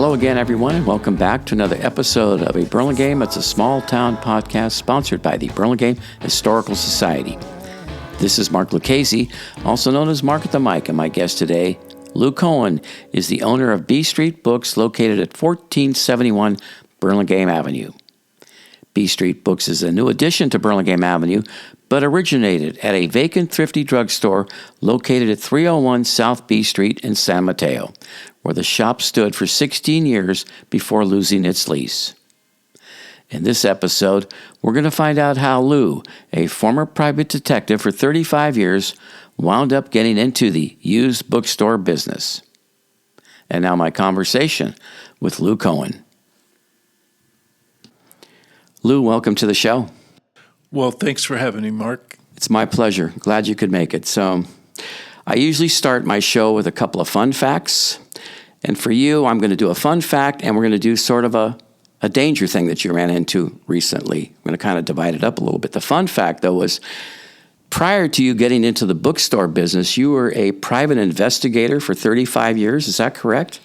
Hello again, everyone, and welcome back to another episode of A Burlingame. It's a small town podcast sponsored by the Burlingame Historical Society. This is Mark Lucchese, also known as Mark at the Mic, and my guest today, Lou Cohen, is the owner of B Street Books located at 1471 Burlingame Avenue. B Street Books is a new addition to Burlingame Avenue, but originated at a vacant thrifty drugstore located at 301 South B Street in San Mateo, where the shop stood for 16 years before losing its lease. In this episode, we're going to find out how Lou, a former private detective for 35 years, wound up getting into the used bookstore business. And now my conversation with Lou Cohen. Lou, welcome to the show. Well, thanks for having me, Mark. It's my pleasure. Glad you could make it. So, I usually start my show with a couple of fun facts. And for you, I'm going to do a fun fact, and we're going to do sort of a danger thing that you ran into recently. I'm going to kind of divide it up a little bit. The fun fact, though, was prior to you getting into the bookstore business, you were a private investigator for 35 years. Is that correct?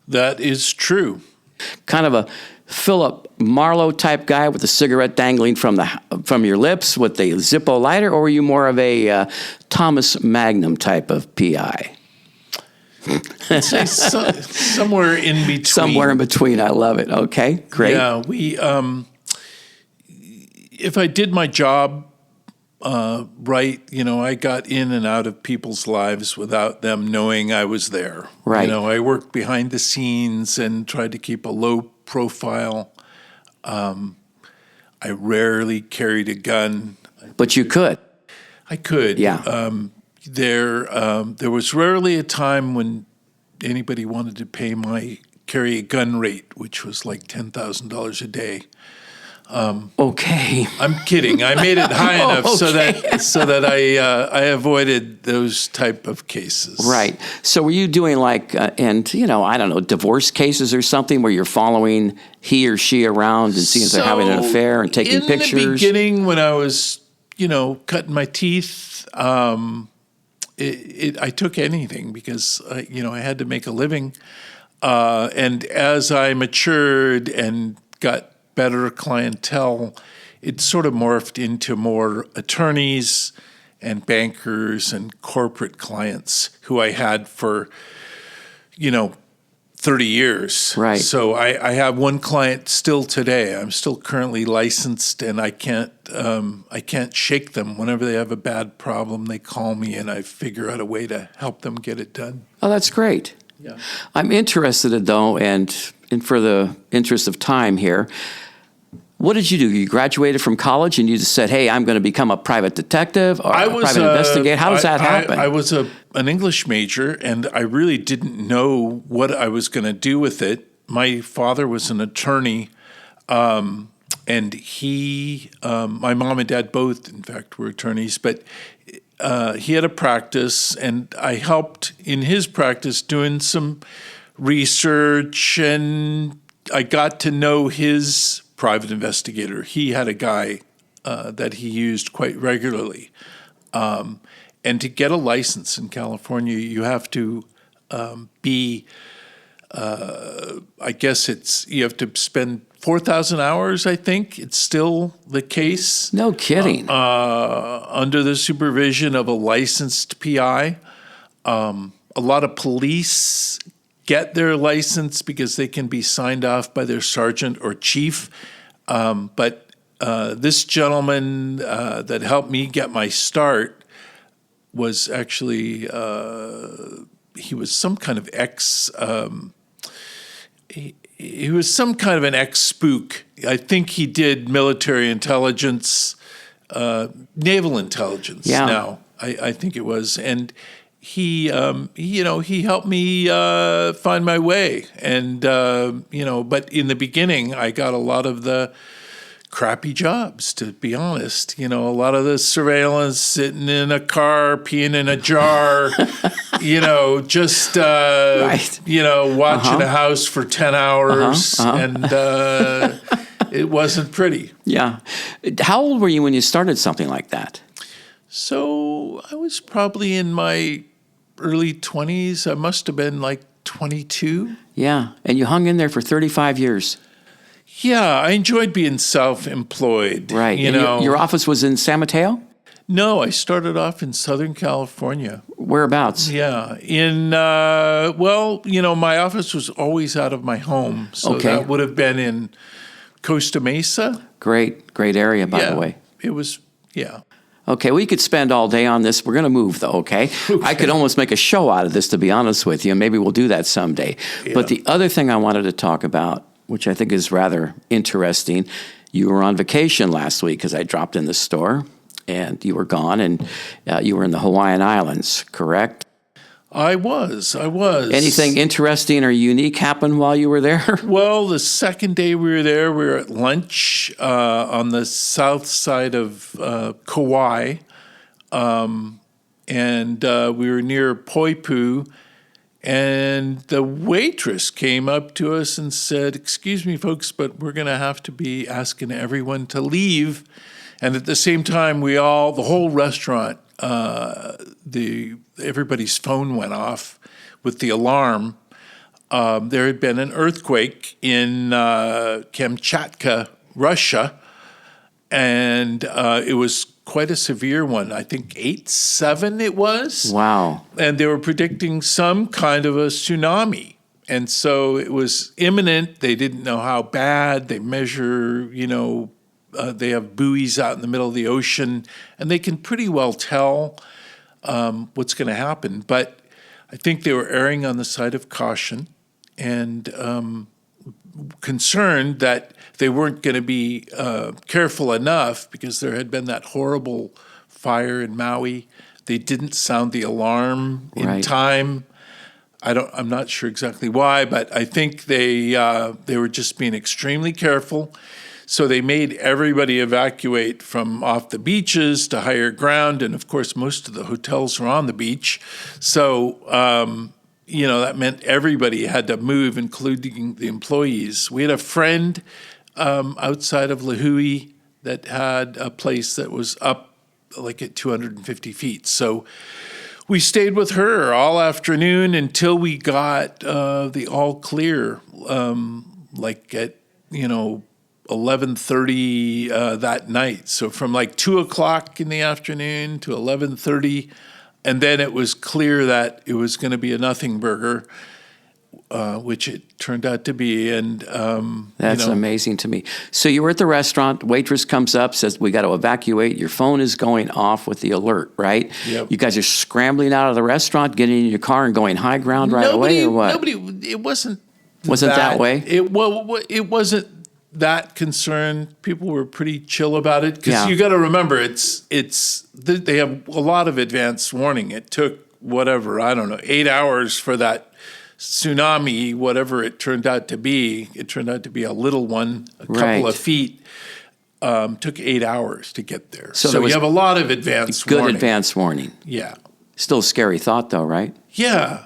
That is true. Kind of a Philip Marlowe type guy with a cigarette dangling from your lips with the Zippo lighter, or were you more of a Thomas Magnum type of PI? I'd say somewhere in between. Somewhere in between. I love it. Okay, great. Yeah, if I did my job right, I got in and out of people's lives without them knowing I was there. Right. I worked behind the scenes and tried to keep a low profile. I rarely carried a gun. But you could. I could. Yeah. There was rarely a time when anybody wanted to pay my carry a gun rate, which was like $10,000 a day. Okay. I'm kidding. I made it high enough okay. so that I avoided those type of cases. Right. So were you doing I don't know, divorce cases or something where you're following he or she around and seeing if they're having an affair and taking pictures? In the beginning, when I was, cutting my teeth, I took anything because, I had to make a living. And as I matured and got better clientele, it sort of morphed into more attorneys and bankers and corporate clients who I had for, 30 years. Right. So I have one client still today. I'm still currently licensed, and I can't shake them. Whenever they have a bad problem, they call me, and I figure out a way to help them get it done. Oh, that's great. Yeah. I'm interested, though, and for the interest of time here, what did you do? You graduated from college and you just said, hey, I'm going to become a private detective or a private investigator? How does that happen? I was an English major, and I really didn't know what I was going to do with it. My father was an attorney, and my mom and dad both, in fact, were attorneys, but he had a practice, and I helped in his practice doing some research, and I got to know his private investigator. He had a guy that he used quite regularly. And to get a license in California, you have to you have to spend 4,000 hours, I think. It's still the case. No kidding. Under the supervision of a licensed PI. A lot of police get their license because they can be signed off by their sergeant or chief. But this gentleman that helped me get my start was actually, he was some kind of he was some kind of an ex-spook. I think he did military intelligence, naval intelligence now, I think it was. And he helped me find my way. And, but in the beginning, I got a lot of the crappy jobs, to be honest. A lot of the surveillance, sitting in a car, peeing in a jar, just, right. Watching a house for 10 hours. And it wasn't pretty. Yeah. How old were you when you started something like that? So I was probably in my early 20s. I must have been like 22. Yeah, and you hung in there for 35 years. Yeah, I enjoyed being self-employed. Right. Your office was in San Mateo? No, I started off in Southern California. Whereabouts? Yeah. My office was always out of my home. So that would have been in Costa Mesa. Great area, by the way. It was, yeah. Okay, we could spend all day on this. We're going to move, though, okay? I could almost make a show out of this, to be honest with you. Maybe we'll do that someday. Yeah. But the other thing I wanted to talk about, which I think is rather interesting, you were on vacation last week because I dropped in the store, and you were gone, and you were in the Hawaiian Islands, correct? I was. Anything interesting or unique happened while you were there? Well, the second day we were there, we were at lunch on the south side of Kauai, and we were near Poipu, and the waitress came up to us and said, "Excuse me, folks, but we're going to have to be asking everyone to leave." And at the same time, the whole restaurant, everybody's phone went off with the alarm. There had been an earthquake in Kamchatka, Russia, and it was quite a severe one. I think 8.7 it was. Wow. And they were predicting some kind of a tsunami. And so it was imminent. They didn't know how bad. They measure, they have buoys out in the middle of the ocean, and they can pretty well tell what's going to happen. But I think they were erring on the side of caution and concerned that they weren't going to be careful enough because there had been that horrible fire in Maui. They didn't sound the alarm in time. I'm not sure exactly why, but I think they were just being extremely careful. So they made everybody evacuate from off the beaches to higher ground, and of course, most of the hotels were on the beach. So, that meant everybody had to move, including the employees. We had a friend outside of Lihue that had a place that was up like at 250 feet. So we stayed with her all afternoon until we got the all clear, like at 11:30 that night. So from like 2:00 in the afternoon to 11:30, and then it was clear that it was going to be a nothing burger, which it turned out to be. And that's amazing to me. So you were at the restaurant. Waitress comes up, says, "We got to evacuate." Your phone is going off with the alert, right? Yep. You guys are scrambling out of the restaurant, getting in your car, and going high ground away, or what? It wasn't. Wasn't that way? It wasn't that concerned. People were pretty chill about it because you got to remember they have a lot of advance warning. It took 8 hours for that tsunami, whatever it turned out to be. It turned out to be a little one, a couple of feet. Took 8 hours to get there. So you have a lot of advance warning. Good advance warning. Yeah. Still a scary thought, though, right? Yeah,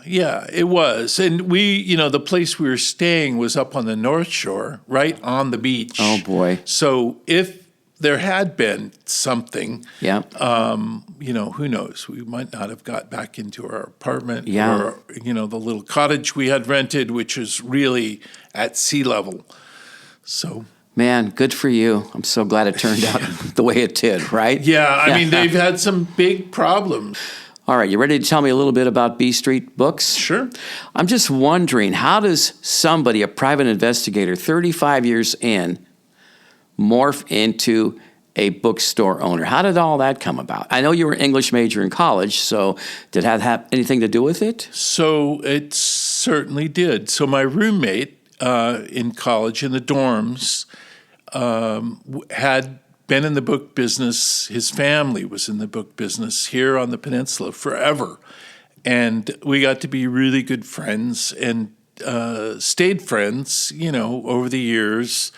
it was. And we, the place we were staying was up on the North Shore, right on the beach. Oh, boy. So if there had been something, who knows? We might not have got back into our apartment or, the little cottage we had rented, which was really at sea level. So... Man, good for you. I'm so glad it turned out the way it did, right? Yeah, I mean, they've had some big problems. All right, you ready to tell me a little bit about B Street Books? Sure. I'm just wondering, how does somebody, a private investigator, 35 years in, morph into a bookstore owner? How did all that come about? I know you were an English major in college, so did that have anything to do with it? So it certainly did. So my roommate in college, in the dorms, had been in the book business. His family was in the book business here on the peninsula forever. And we got to be really good friends and stayed friends, over the years.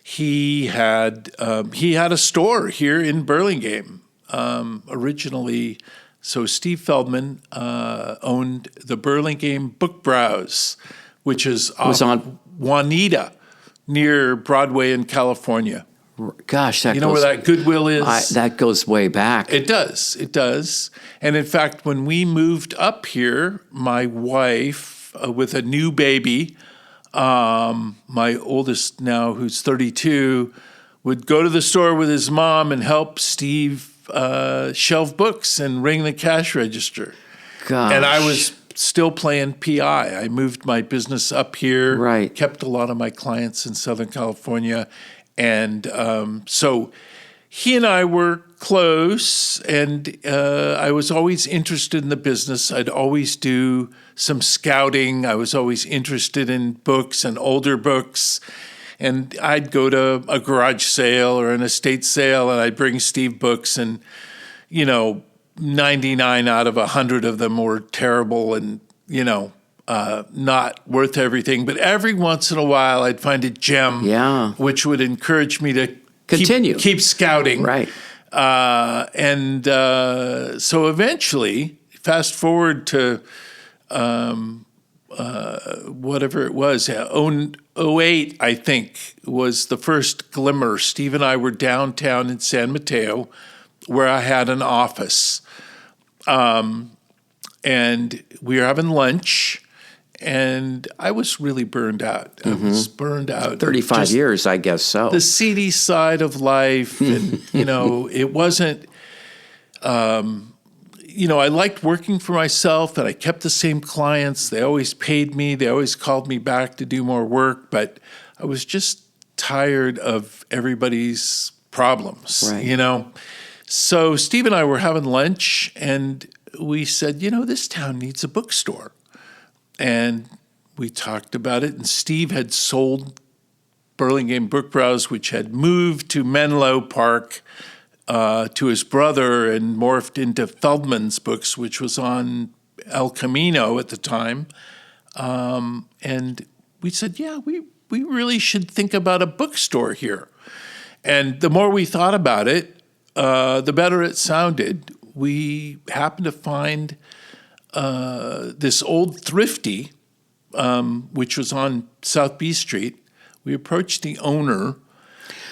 He had a store here in Burlingame originally. So Steve Feldman owned the Burlingame Book Browse, which is on Juanita near Broadway in California. Gosh, that where that Goodwill is? That goes way back. It does. And in fact, when we moved up here, my wife with a new baby. My oldest now, who's 32, would go to the store with his mom and help Steve shelve books and ring the cash register. Gosh. And I was still playing PI. I moved my business up here, right. Kept a lot of my clients in Southern California. And so he and I were close, and I was always interested in the business. I'd always do some scouting. I was always interested in books and older books. And I'd go to a garage sale or an estate sale, and I'd bring Steve books, and, 99 out of 100 of them were terrible and, not worth everything. But every once in a while, I'd find a gem, which would encourage me to continue, keep scouting. Right. So eventually, fast forward to whatever it was, 08, I think, was the first glimmer. Steve and I were downtown in San Mateo, where I had an office. And we were having lunch, and I was really burned out. I was burned out. 35 years, I guess so. The seedy side of life, and, it wasn't... I liked working for myself, and I kept the same clients. They always paid me. They always called me back to do more work, but I was just tired of everybody's problems, right. So Steve and I were having lunch, and we said, this town needs a bookstore. And we talked about it, and Steve had sold Burlingame Book Browse, which had moved to Menlo Park, to his brother, and morphed into Feldman's Books, which was on El Camino at the time. And we said, we really should think about a bookstore here. And the more we thought about it, the better it sounded. We happened to find this old Thrifty, which was on South B Street. We approached the owner.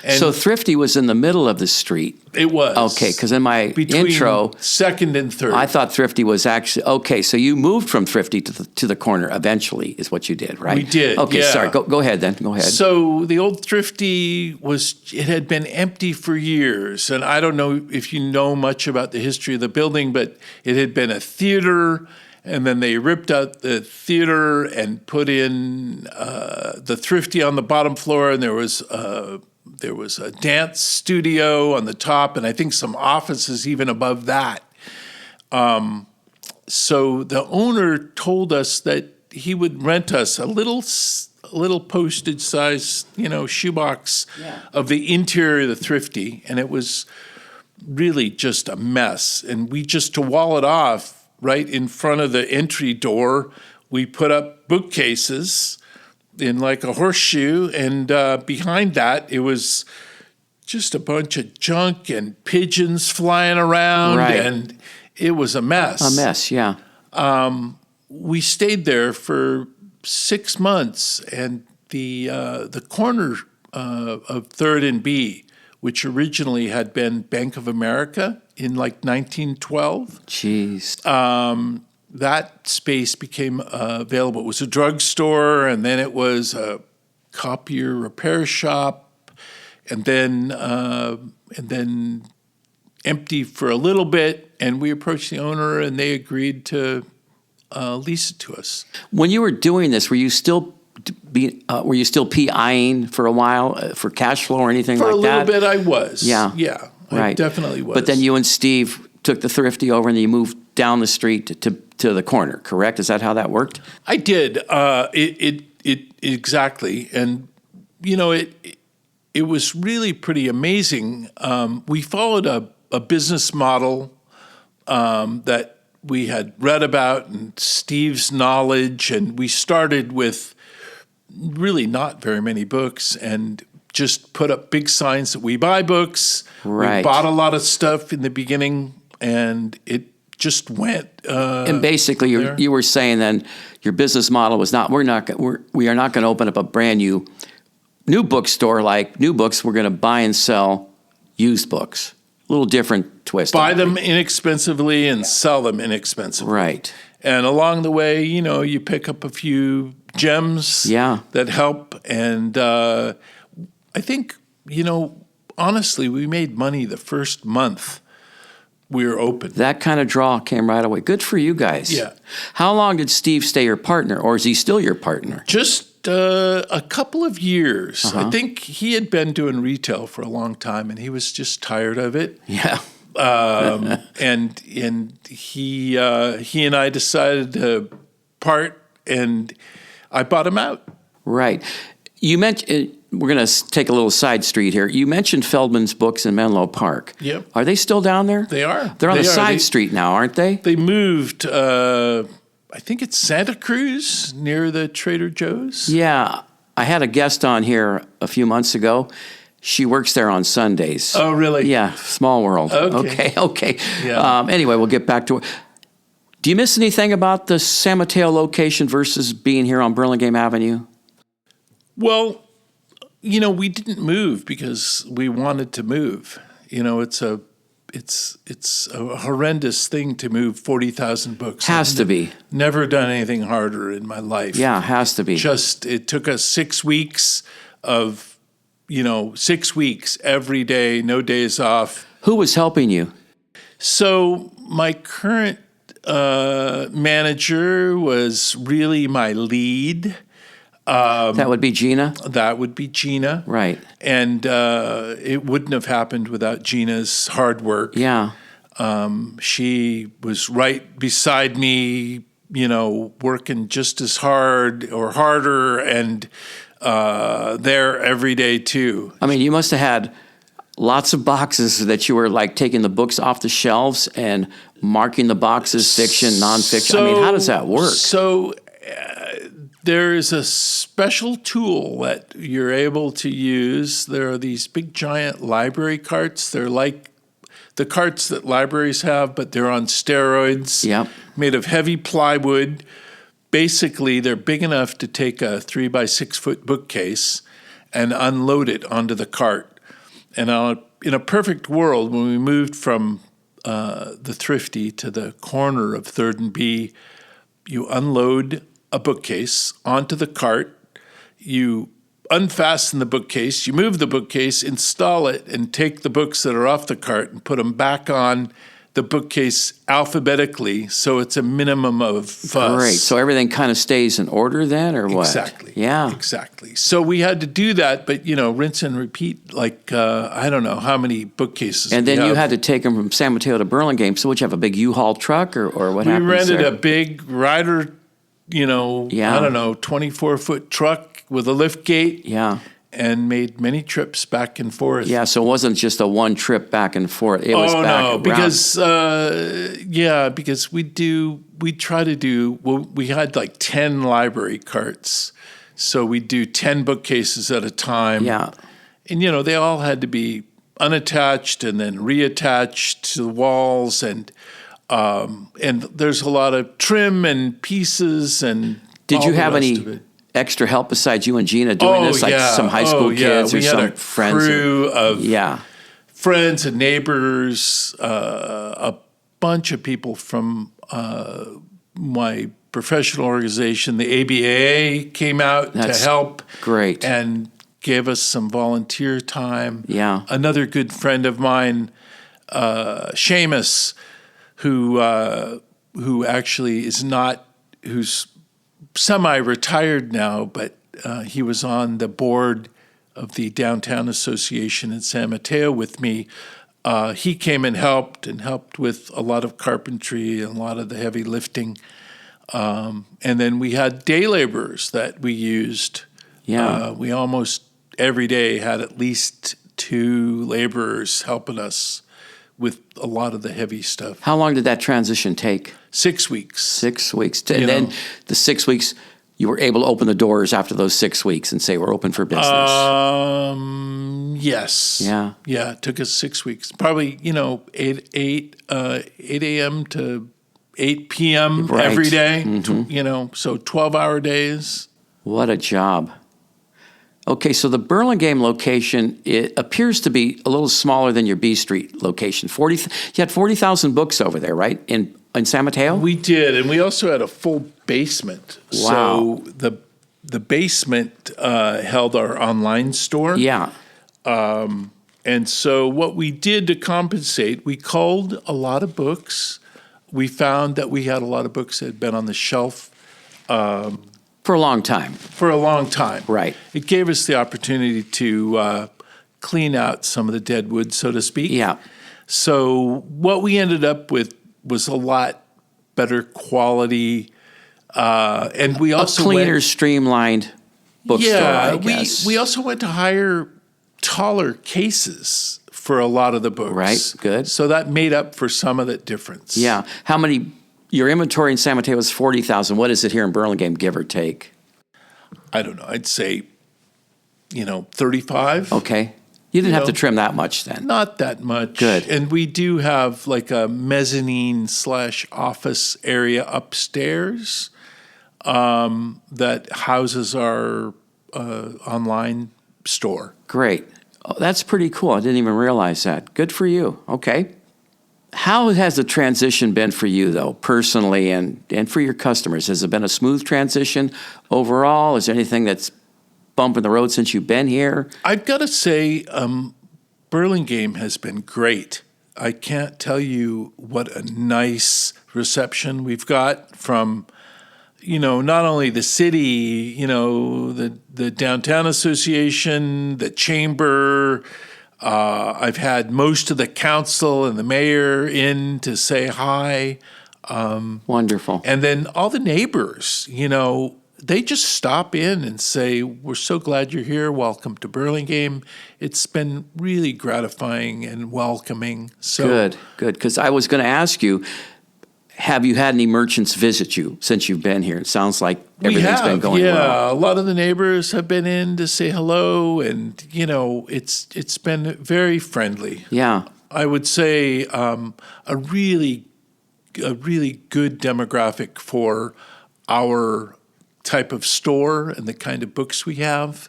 And so Thrifty was in the middle of the street. It was. Okay, because in my intro, second and third, I thought Thrifty was actually, okay, so you moved from Thrifty to the corner eventually is what you did, right? We did, Okay, sorry, go ahead then, go ahead. So the old Thrifty it had been empty for years, and I don't know if you know much about the history of the building, but it had been a theater, and then they ripped out the theater and put in the Thrifty on the bottom floor, and there was a dance studio on the top, and I think some offices even above that. So the owner told us that he would rent us a little postage-sized, shoebox of the interior of the Thrifty, and it was really just a mess. And to wall it off, right in front of the entry door, we put up bookcases in like a horseshoe, and behind that, it was just a bunch of junk and pigeons flying around, and it was a mess. A mess, yeah. We stayed there for 6 months, and the corner of 3rd and B, which originally had been Bank of America in like 1912. Jeez. That space became available. It was a drugstore, and then it was a copier repair shop, and then empty for a little bit. And we approached the owner, and they agreed to lease it to us. When you were doing this, were you still PIing for a while for cash flow or anything like that? For a little bit, I was. Yeah. I definitely was. But then you and Steve took the Thrifty over, and then you moved down the street to the corner, correct? Is that how that worked? I did. It exactly. And, it was really pretty amazing. We followed a business model that we had read about, and Steve's knowledge, and we started with really not very many books and just put up big signs that we buy books. Right. We bought a lot of stuff in the beginning, and it just went. And basically, you were saying then your business model was not. We are not going to open up a brand new bookstore like New Books. We're going to buy and sell used books. A little different twist. Buy them inexpensively and sell them inexpensively. Right. And along the way, you pick up a few gems that help. And I think, honestly, we made money the first month we were open. That kind of draw came right away. Good for you guys. Yeah. How long did Steve stay your partner, or is he still your partner? Just a couple of years. I think he had been doing retail for a long time, and he was just tired of it. Yeah. And he and I decided to part, and I bought him out. Right. You mentioned, we're going to take a little side street here. You mentioned Feldman's Books in Menlo Park. Yep. Are they still down there? They are. They're on the side street now, aren't they? They moved, I think it's Santa Cruz near the Trader Joe's. Yeah. I had a guest on here a few months ago. She works there on Sundays. Oh, really? Yeah. Small world. Okay. Yeah. Anyway, we'll get back to it. Do you miss anything about the San Mateo location versus being here on Burlingame Avenue? Well, we didn't move because we wanted to move. It's a horrendous thing to move 40,000 books. Has to be. Never done anything harder in my life. Yeah, has to be. It took us 6 weeks of, 6 weeks every day, no days off. Who was helping you? So my current manager was really my lead. That would be Gina? That would be Gina. Right. And it wouldn't have happened without Gina's hard work. Yeah. She was right beside me, working just as hard or harder, and there every day too. I mean, you must have had lots of boxes that you were like taking the books off the shelves and marking the boxes, fiction, nonfiction. I mean, how does that work? So there is a special tool that you're able to use. There are these big giant library carts. They're like the carts that libraries have, but they're on steroids, made of heavy plywood. Basically, they're big enough to take a 3-by-6 foot bookcase and unload it onto the cart. And in a perfect world, when we moved from the Thrifty to the corner of 3rd and B, you unload a bookcase onto the cart, you unfasten the bookcase, you move the bookcase, install it, and take the books that are off the cart and put them back on the bookcase alphabetically, so it's a minimum of fuss. Great. So everything kind of stays in order then, or what? Exactly. Yeah. Exactly. So we had to do that, but, rinse and repeat, like, I don't know how many bookcases. And then you had to take them from San Mateo to Burlingame. So would you have a big U-Haul truck, or what happens there? We rented a big rider, I don't know, 24-foot truck with a lift gate. Yeah. And made many trips back and forth. Yeah, so it wasn't just a one trip back and forth. It was back around. Because we had like 10 library carts. So we do 10 bookcases at a time. Yeah. And, they all had to be unattached and then reattached to the walls. And there's a lot of trim and pieces and Did you have any extra help besides you and Gina doing this, like some high school kids or some friends? We had a crew of friends and neighbors, a bunch of people from my professional organization, the ABA, came out to help. Great. And gave us some volunteer time. Yeah. Another good friend of mine, Seamus, who actually who's semi-retired now, but he was on the board of the Downtown Association in San Mateo with me. He came and helped with a lot of carpentry and a lot of the heavy lifting. And then we had day laborers that we used. Yeah. We almost every day had at least 2 laborers helping us with a lot of the heavy stuff. How long did that transition take? 6 weeks. 6 weeks. And then the 6 weeks, you were able to open the doors after those 6 weeks and say, we're open for business. Yes. Yeah. Yeah, it took us 6 weeks. Probably, 8 a.m. to 8 p.m. every day. Mm-hmm. So 12-hour days. What a job. Okay, so the Burlingame location, it appears to be a little smaller than your B Street location. You had 40,000 books over there, right? In in San Mateo? We did, and we also had a full basement. Wow. So the basement held our online store. Yeah. And so what we did to compensate, we culled a lot of books. We found that we had a lot of books that had been on the shelf For a long time. for a long time. Right. It gave us the opportunity to clean out some of the dead wood, so to speak. Yeah. So what we ended up with was a lot better quality, and we also Cleaner, streamlined bookstore, I guess. we also went to higher, taller cases for a lot of the books. Right, good. So that made up for some of that difference. Yeah. How many? Your inventory in San Mateo is 40,000. What is it here in Burlingame, give or take? I don't know. I'd say, 35. Okay. You didn't have to know, trim that much then. Not that much. Good. And we do have like a mezzanine/office area upstairs that houses our online store. Great. Oh, that's pretty cool. I didn't even realize that. Good for you. Okay. How has the transition been for you, though, personally and for your customers? Has it been a smooth transition overall? Is there anything that's bumping the road since you've been here? I've got to say, Burlingame has been great. I can't tell you what a nice reception we've got from, not only the city, the Downtown Association, the Chamber. I've had most of the council and the mayor in to say hi. Wonderful. And then all the neighbors, they just stop in and say, we're so glad you're here. Welcome to Burlingame. It's been really gratifying and welcoming. So Good. Because I was going to ask you, have you had any merchants visit you since you've been here? It sounds like everything's been going well. A lot of the neighbors have been in to say hello, and it's been very friendly. Yeah. I would say a really good demographic for our type of store and the kind of books we have.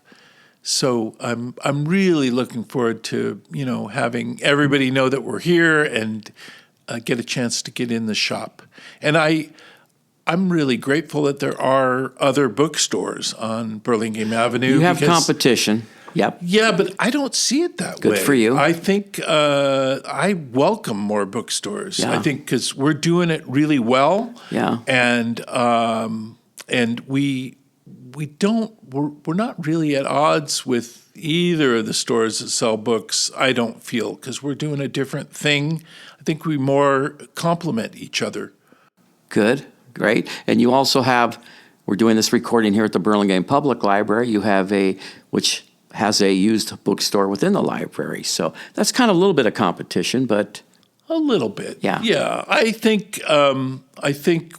So I'm really looking forward to having everybody know that we're here and get a chance to get in the shop. And I'm really grateful that there are other bookstores on Burlingame Avenue. You have competition. Yep. Yeah, but I don't see it that way. Good for you. I think I welcome more bookstores. Yeah. I think because we're doing it really well. Yeah. And we're not really at odds with either of the stores that sell books, I don't feel, because we're doing a different thing. I think we more complement each other. Good. Great. And you also have, we're doing this recording here at the Burlingame Public Library. You have which has a used bookstore within the library. So that's kind of a little bit of competition, but a little bit. Yeah. Yeah. I think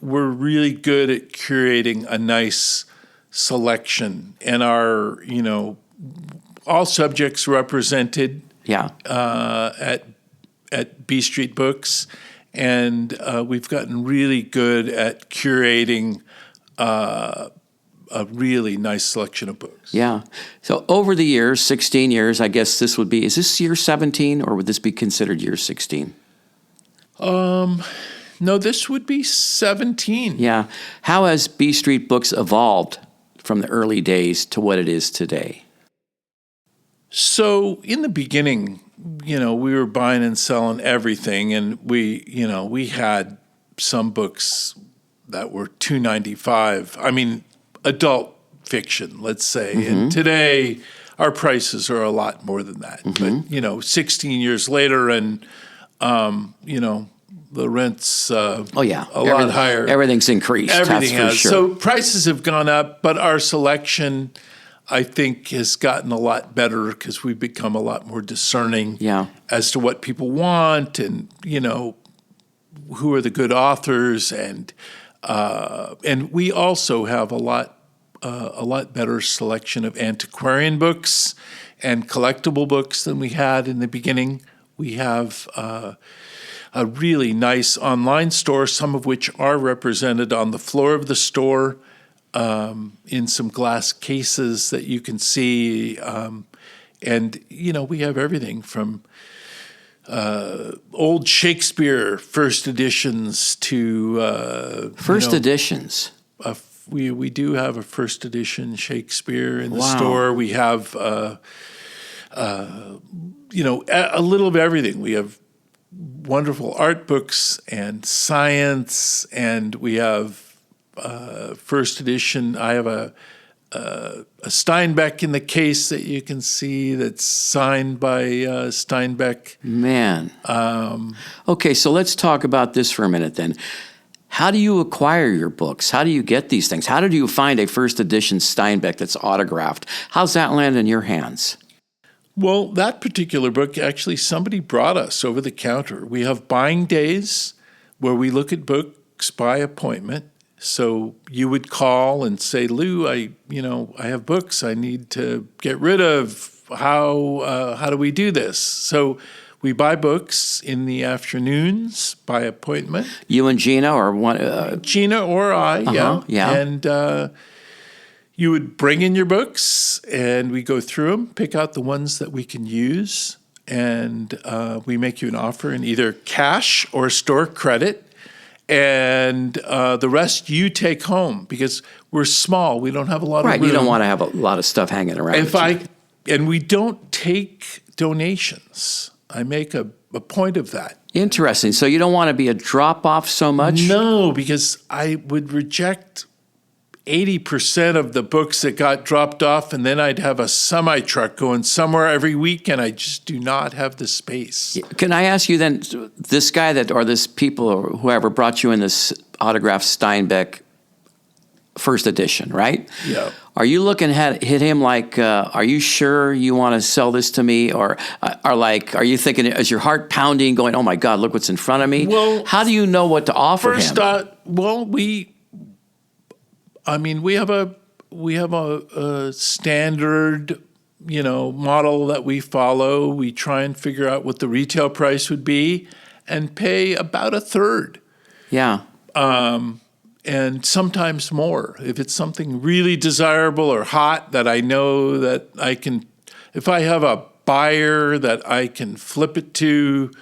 we're really good at curating a nice selection, and our, all subjects represented. Yeah. At B Street Books, and we've gotten really good at curating a really nice selection of books. Yeah. So over the years, 16 years, I guess is this year 17 or would this be considered year 16? No, this would be 17. Yeah. How has B Street Books evolved from the early days to what it is today? So in the beginning, we were buying and selling everything, and we had some books that were $2.95. I mean, adult fiction, let's say. Mm-hmm. And today, our prices are a lot more than that. Mm-hmm. But 16 years later, and the rent's a lot higher. Everything's increased. Everything has. Sure. So prices have gone up, but our selection, I think, has gotten a lot better because we've become a lot more discerning as to what people want, and who are the good authors, and we also have a lot better selection of antiquarian books and collectible books than we had in the beginning. We have a really nice online store, some of which are represented on the floor of the store. In some glass cases that you can see. And, we have everything from old Shakespeare first editions to editions. We do have a first edition Shakespeare in the Wow. store. We have a little of everything. We have wonderful art books and science, and we have first edition. I have a Steinbeck in the case that you can see that's signed by Steinbeck. Man. Okay, so let's talk about this for a minute then. How do you acquire your books? How do you get these things? How did you find a first edition Steinbeck that's autographed? How's that land in your hands? Well, that particular book, actually, somebody brought us over the counter. We have buying days where we look at books by appointment. So you would call and say, Lou, I have books I need to get rid of. How do we do this? So we buy books in the afternoons by appointment. You and Gina or one? Gina or I, yeah. And you would bring in your books, and we go through them, pick out the ones that we can use, and we make you an offer in either cash or store credit. And the rest you take home because we're small. We don't have a lot of room. Right, you don't want to have a lot of stuff hanging around. And we don't take donations. I make a point of that. Interesting. So you don't want to be a drop-off so much? No, because I would reject 80% of the books that got dropped off, and then I'd have a semi-truck going somewhere every week, and I just do not have the space. Can I ask you then, this guy or this people or whoever brought you in this autographed Steinbeck first edition, right? Yeah. Are you looking at him like, are you sure you want to sell this to me? Or are you thinking, is your heart pounding going, oh my God, look what's in front of me? Well, how do you know what to offer him? We have a standard, model that we follow. We try and figure out what the retail price would be and pay about a third. Yeah. And sometimes more. If it's something really desirable or hot that I know that I can, if I have a buyer that I can flip it to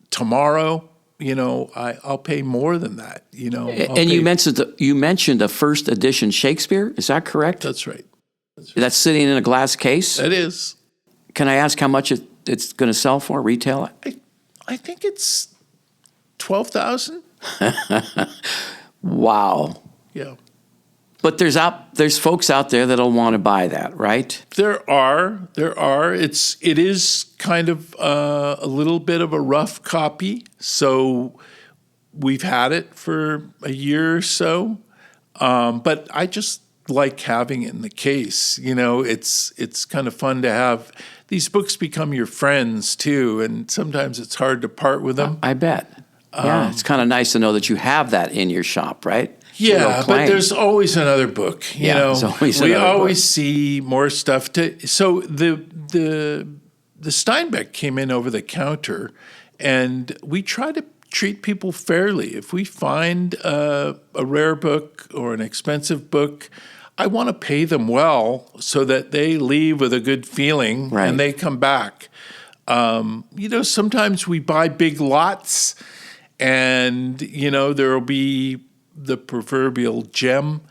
tomorrow, I'll pay more than that. And you mentioned a first edition Shakespeare. Is that correct? That's right. That's sitting in a glass case? It is. Can I ask how much it's going to sell for, retail? I think it's $12,000. Wow. Yeah. But there's folks out there that'll want to buy that, right? There are. It is kind of a little bit of a rough copy. So we've had it for a year or so. But I just like having it in the case. It's kind of fun to have. These books become your friends too, and sometimes it's hard to part with them. I bet. Yeah, it's kind of nice to know that you have that in your shop, right? Yeah, but there's always another book. There's always we another always book. see more stuff. So the Steinbeck came in over the counter, and we try to treat people fairly. If we find a rare book or an expensive book, I want to pay them well so that they leave with a good feeling and they come back. Sometimes we buy big lots. And, there will be the proverbial gem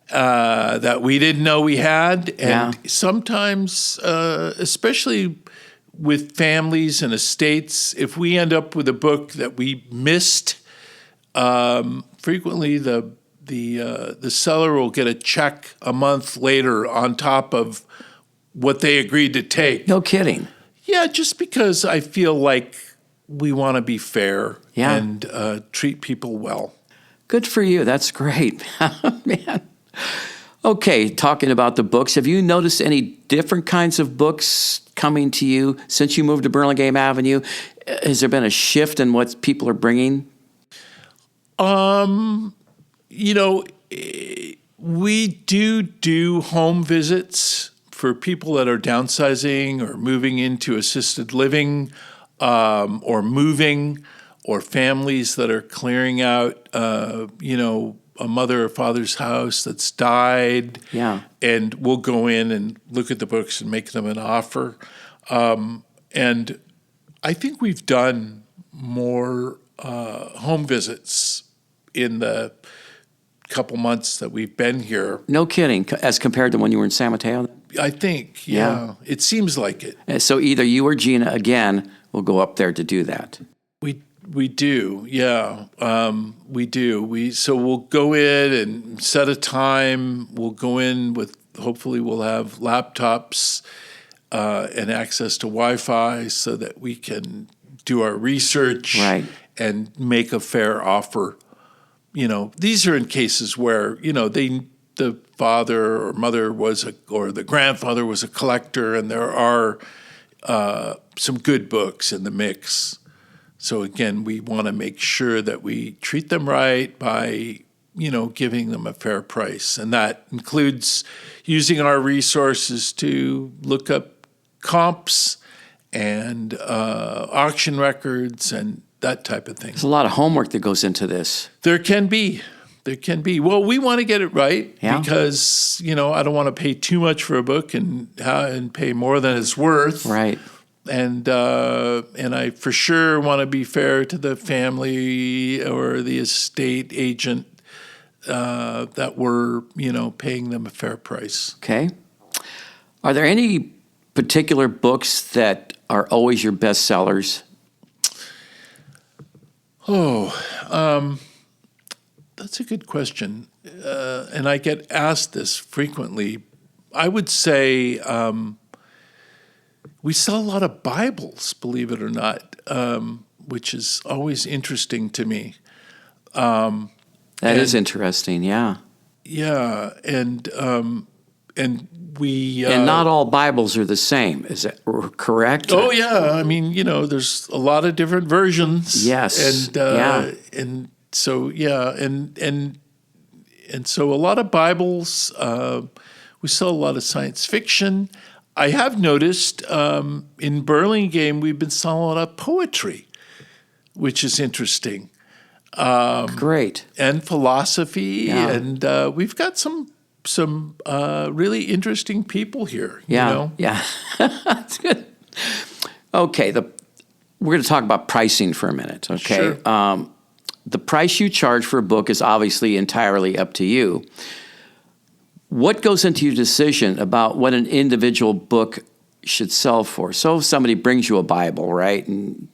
that we didn't know we had. And sometimes, especially with families and estates, if we end up with a book that we missed, frequently the seller will get a check a month later on top of what they agreed to take. No kidding. Yeah, just because I feel like we want to be fair and treat people well. Good for you. That's great, man. Okay, talking about the books, have you noticed any different kinds of books coming to you since you moved to Burlingame Avenue? Has there been a shift in what people are bringing? We do home visits for people that are downsizing or moving into assisted living. Or moving, or families that are clearing out, a mother or father's house that's died. Yeah. And we'll go in and look at the books and make them an offer. And I think we've done more home visits in the couple months that we've been here. No kidding, as compared to when you were in San Mateo? I think, yeah. It seems like it. And so either you or Gina, again, will go up there to do that. We do, yeah. We do. So we'll go in and set a time. We'll go in with, hopefully we'll have laptops and access to Wi-Fi so that we can do our research and make a fair offer. These are in cases where, the father or mother or the grandfather was a collector, and there are some good books in the mix. So again, we want to make sure that we treat them right by, giving them a fair price. And that includes using our resources to look up comps and auction records and that type of thing. There's a lot of homework that goes into this. There can be. Well, we want to get it right because, I don't want to pay too much for a book and pay more than it's worth. Right. And I for sure want to be fair to the family or the estate agent that we're, paying them a fair price. Okay. Are there any particular books that are always your best sellers? That's a good question. And I get asked this frequently. I would say we sell a lot of Bibles, believe it or not, which is always interesting to me. That is interesting, yeah. Yeah, and we... and not all Bibles are the same, is that correct? Oh, yeah. I mean, there's a lot of different versions. Yes, And so, yeah, and so a lot of Bibles. We sell a lot of science fiction. I have noticed in Burlingame we've been selling a lot of poetry, which is interesting. Great. And philosophy, and we've got some really interesting people here. Yeah, yeah, that's good. Okay, we're going to talk about pricing for a minute. Okay, sure. The price you charge for a book is obviously entirely up to you. What goes into your decision about what an individual book should sell for? So if somebody brings you a Bible, right, and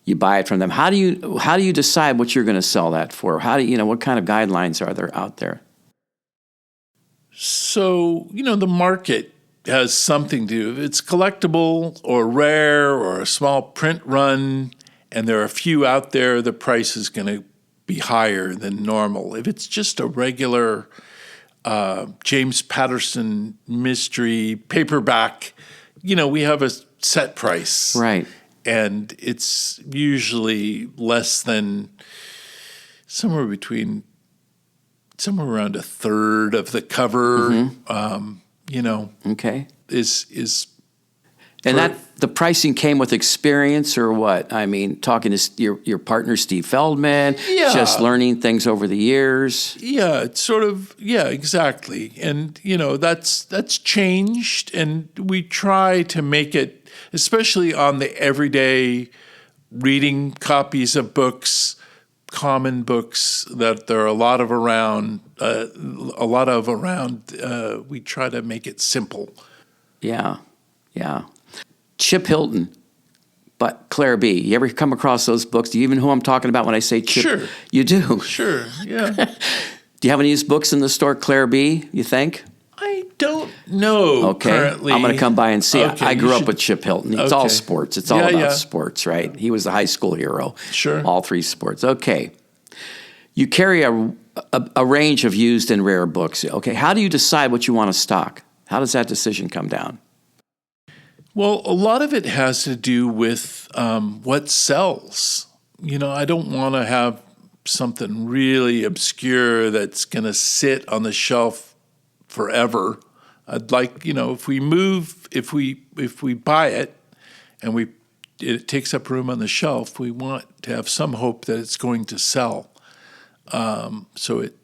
you buy it from them, how do you decide what you're going to sell that for? What kind of guidelines are there out there? So, the market has something to do. If it's collectible or rare or a small print run, and there are a few out there, the price is going to be higher than normal. If it's just a regular James Patterson mystery paperback, we have a set price. Right. And it's usually less than somewhere around a third of the cover, Okay. is. And that the pricing came with experience or what? I mean, talking to your partner, Steve Feldman, just learning things over the years. Yeah, it's sort of, exactly. And, that's changed. And we try to make it, especially on the everyday reading copies of books, common books that there are a lot of around, we try to make it simple. Yeah, yeah. Chip Hilton, but Claire B. You ever come across those books? Do you even know who I'm talking about when I say Chip? Sure. You do? Sure, yeah. Do you have any of these books in the store, Claire B., you think? I don't know currently. I'm going to come by and see. Okay, I grew up with Chip Hilton. It's all sports. It's all about sports, right? He was the high school hero. Sure. All three sports. Okay. You carry a range of used and rare books. Okay. How do you decide what you want to stock? How does that decision come down? Well, a lot of it has to do with what sells. I don't want to have something really obscure that's going to sit on the shelf forever. I'd like, if we buy it and it takes up room on the shelf, we want to have some hope that it's going to sell. So it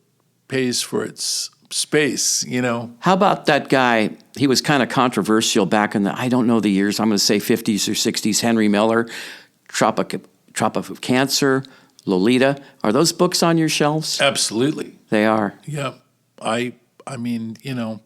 pays for its space, you know. How about that guy? He was kind of controversial back in the, I don't know the years, I'm going to say 50s or 60s, Henry Miller, Tropic of Cancer, Lolita. Are those books on your shelves? Absolutely. They are. Yeah. I mean, you know,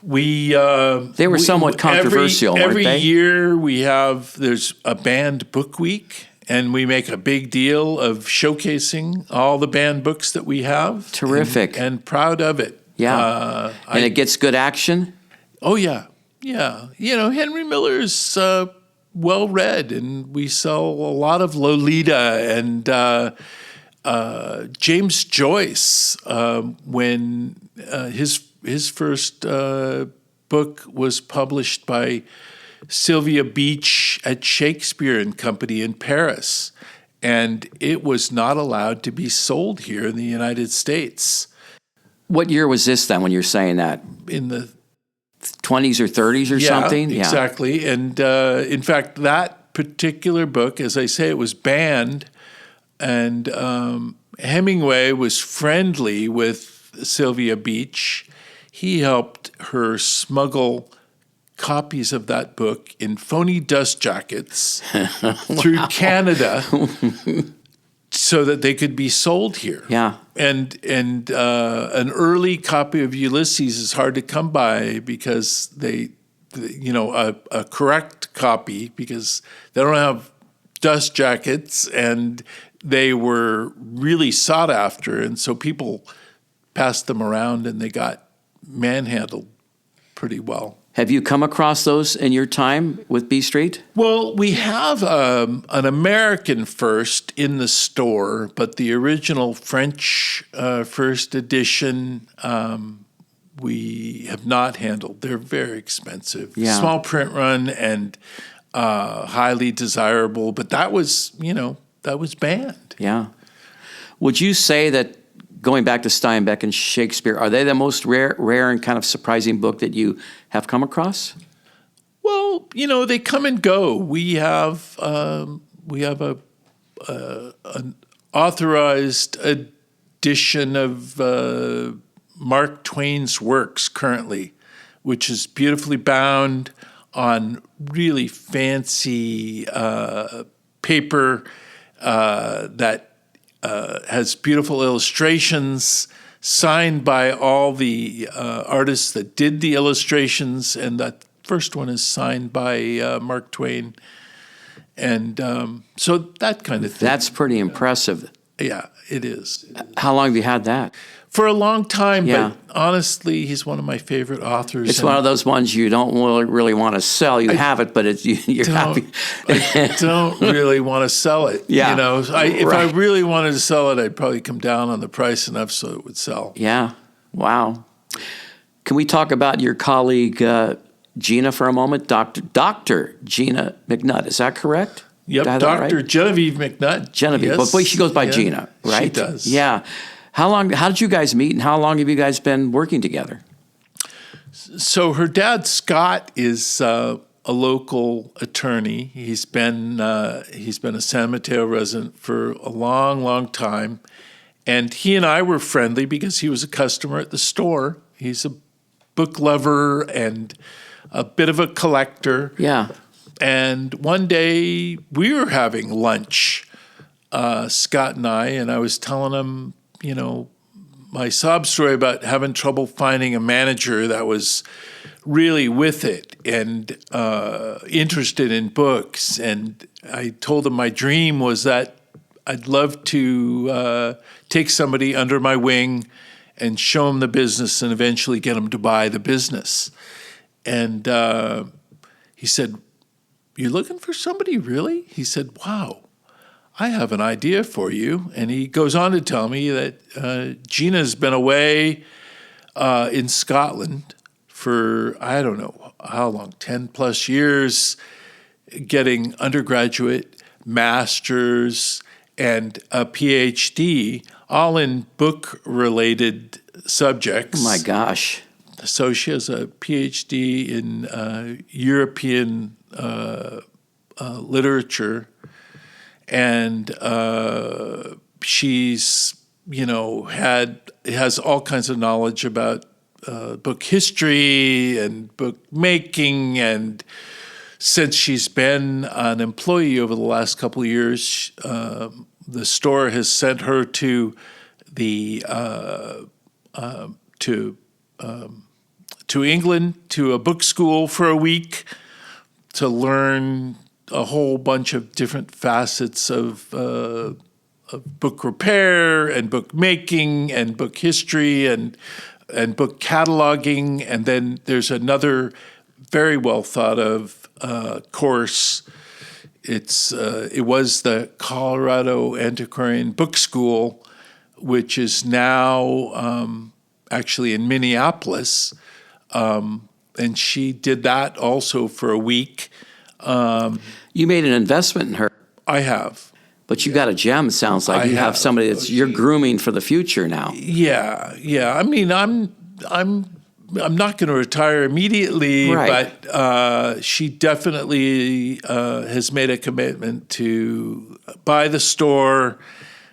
they were somewhat controversial, weren't every they? year there's a banned book week, and we make a big deal of showcasing all the banned books that we have. Terrific. And proud of it. Yeah. And it gets good action? Oh, yeah. Yeah. You know, Henry Miller's well read, and we sell a lot of Lolita and James Joyce. When his first book was published by Sylvia Beach at Shakespeare and Company in Paris, and it was not allowed to be sold here in the United States. What year was this then when you're saying that? In the 20s or 30s or something? Yeah, exactly. And in fact, that particular book, as I say, it was banned, and Hemingway was friendly with Sylvia Beach. He helped her smuggle copies of that book in phony dust jackets through Canada so that they could be sold here. Yeah. And an early copy of Ulysses is hard to come by because a correct copy, because they don't have dust jackets, and they were really sought after, and so people passed them around and they got manhandled pretty well. Have you come across those in your time with B Street? Well, we have an American first in the store, but the original French first edition we have not handled. They're very expensive. Yeah. Small print run and highly desirable, but that was banned. Yeah. Would you say that, going back to Steinbeck and Shakespeare, are they the most rare and kind of surprising book that you have come across? Well, they come and go. We have an authorized edition of Mark Twain's works currently, which is beautifully bound on really fancy paper that has beautiful illustrations, signed by all the artists that did the illustrations, and that first one is signed by Mark Twain. And so that kind of thing. That's pretty impressive. Yeah, it is. How long have you had that? For a long time, Yeah. but honestly, he's one of my favorite authors. It's one of those ones you don't really want to sell. You have it, but you're happy. I don't really want to sell it. Yeah. If I really wanted to sell it, I'd probably come down on the price enough so it would sell. Yeah. Wow. Can we talk about your colleague Gina for a moment? Dr. Gina McNutt. Is that correct? Yep, Dr. Right? Genevieve McNutt. Genevieve. Yes. But she goes by Gina, right? She does. Yeah. How did you guys meet, and how long have you guys been working together? So her dad, Scott, is a local attorney. He's been a San Mateo resident for a long, long time. And he and I were friendly because he was a customer at the store. He's a book lover and a bit of a collector. Yeah. And one day we were having lunch, Scott and I was telling him, my sob story about having trouble finding a manager that was really with it and interested in books. And I told him my dream was that I'd love to take somebody under my wing and show him the business and eventually get him to buy the business. And he said, "You're looking for somebody, really?" He said, "Wow, I have an idea for you." And he goes on to tell me that Gina's been away in Scotland for, I don't know how long, 10 plus years, getting undergraduate, master's, and a PhD, all in book-related subjects. Oh, my gosh. So she has a PhD in European literature, and she's has all kinds of knowledge about book history and book making. And since she's been an employee over the last couple of years, the store has sent her to to England to a book school for a week to learn a whole bunch of different facets of book repair and book making and book history and book cataloging. And then there's another very well thought of course. It was the Colorado Antiquarian Book School, which is now actually in Minneapolis. And she did that also for a week. You made an investment in her. I have. But you got a gem, sounds like. You have somebody that's you're grooming for the future now. Yeah. I mean, I'm not going to retire immediately, right. But she definitely has made a commitment to buy the store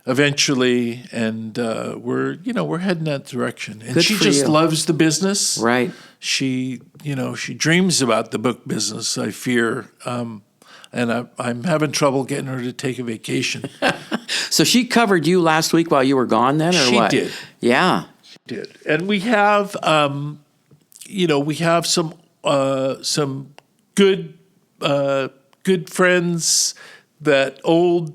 eventually, and we're heading that direction. And Good she for just you. loves the business. Right. She dreams about the book business, I fear. And I'm having trouble getting her to take a vacation. So she covered you last week while you were gone then, or what? She did. Yeah. She did. And we have, some good friends, that old